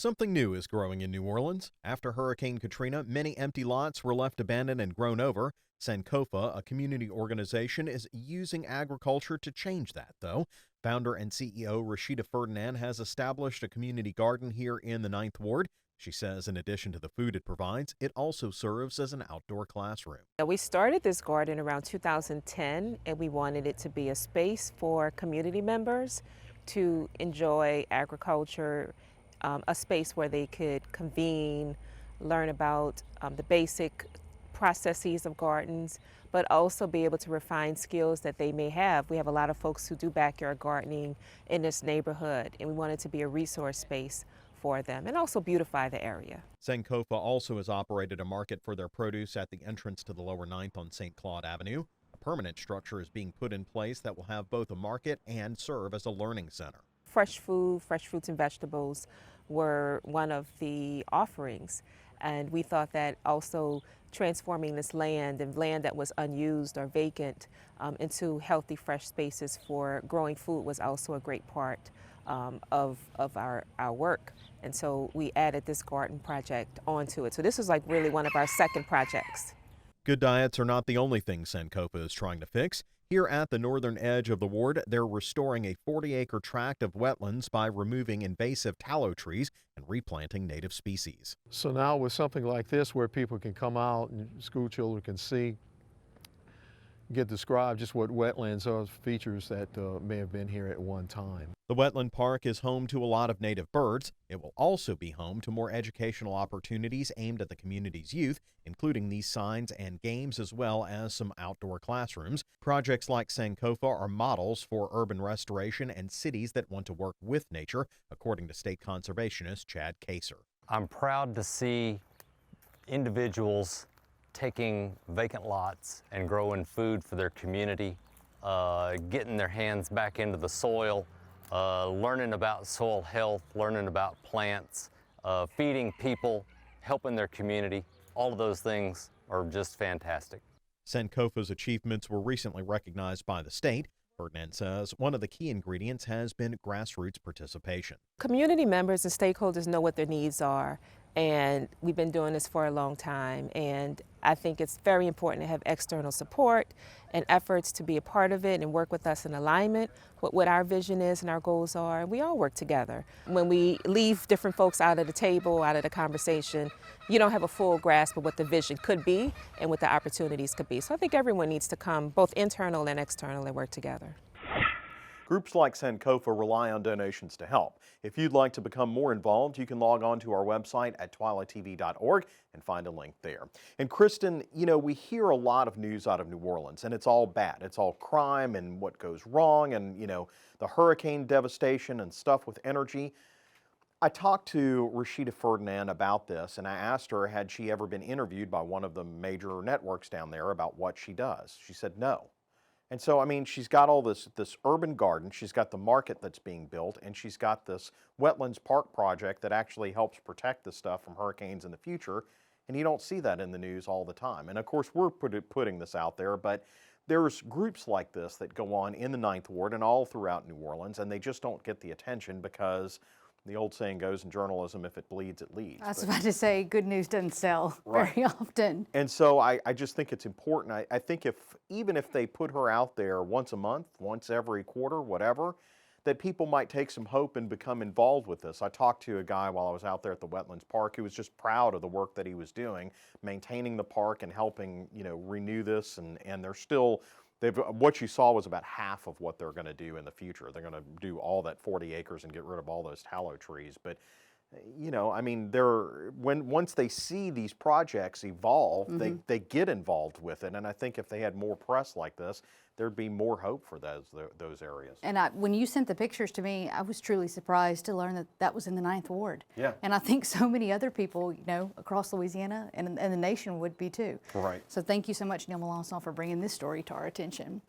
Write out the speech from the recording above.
Something new is growing in New Orleans. After Hurricane Katrina, many empty lots were left abandoned and grown over. Sankofa, a community organization, is using agriculture to change that, though. Founder and CEO Rashida Ferdinand has established a community garden here in the Ninth Ward. She says in addition to the food it provides, it also serves as an outdoor classroom. We started this garden around 2010, and we wanted it to be a space for community members to enjoy agriculture, a space where they could convene, learn about the basic processes of gardens, but also be able to refine skills that they may have. We have a lot of folks who do backyard gardening in this neighborhood, and we want it to be a resource space for them and also beautify the area. Sankofa also has operated a market for their produce at the entrance to the lower Ninth on St. Claude Avenue. A permanent structure is being put in place that will have both a market and serve as a learning center. Fresh food, fresh fruits and vegetables were one of the offerings, and we thought that also transforming this land and land that was unused or vacant into healthy, fresh spaces for growing food was also a great part of our work. And so we added this garden project onto it. So this was like really one of our second projects. Good diets are not the only thing Sankofa is trying to fix. Here at the northern edge of the ward, they're restoring a 40-acre tract of wetlands by removing invasive tallow trees and replanting native species. So now with something like this where people can come out and school children can see, get described just what wetlands are, features that may have been here at one time. The wetland park is home to a lot of native birds. It will also be home to more educational opportunities aimed at the community's youth, including these signs and games as well as some outdoor classrooms. Projects like Sankofa are models for urban restoration and cities that want to work with nature, according to state conservationist Chad Kaser. I'm proud to see individuals taking vacant lots and growing food for their community, getting their hands back into the soil, learning about soil health, learning about plants, feeding people, helping their community. All of those things are just fantastic. Sankofa's achievements were recently recognized by the state. Ferdinand says one of the key ingredients has been grassroots participation. Community members and stakeholders know what their needs are, and we've been doing this for a long time, and I think it's very important to have external support and efforts to be a part of it and work with us in alignment with what our vision is and our goals are. We all work together. When we leave different folks out of the table, out of the conversation, you don't have a full grasp of what the vision could be and what the opportunities could be. So I think everyone needs to come, both internal and external, and work together. Groups like Sankofa rely on donations to help. If you'd like to become more involved, you can log on to our website at twilatv.org and find a link there. And Kristen, you know, we hear a lot of news out of New Orleans, and it's all bad. It's all crime and what goes wrong and, you know, the hurricane devastation and stuff with energy. I talked to Rashida Ferdinand about this, and I asked her, had she ever been interviewed by one of the major networks down there about what she does? She said no. And so, I mean, she's got all this urban garden, she's got the market that's being built, and she's got this Wetlands Park project that actually helps protect this stuff from hurricanes in the future, and you don't see that in the news all the time. And of course, we're putting this out there, but there's groups like this that go on in the Ninth Ward and all throughout New Orleans, and they just don't get the attention because the old saying goes in journalism, if it bleeds, it leads. I was about to say, good news doesn't sell very often. And so I just think it's important. I think even if they put her out there once a month, once every quarter, whatever, that people might take some hope and become involved with this. I talked to a guy while I was out there at the Wetlands Park who was just proud of the work that he was doing, maintaining the park and helping, you know, renew this. And they're still, what you saw was about half of what they're going to do in the future. They're going to do all that 40 acres and get rid of all those tallow trees. But, you know, I mean, once they see these projects evolve, they get involved with it. And I think if they had more press like this, there'd be more hope for those areas. And when you sent the pictures to me, I was truly surprised to learn that that was in the Ninth Ward. Yeah. And I think so many other people, you know, across Louisiana and the nation would be too. Right. So thank you so much, Neil Melancon, for bringing this story to our attention.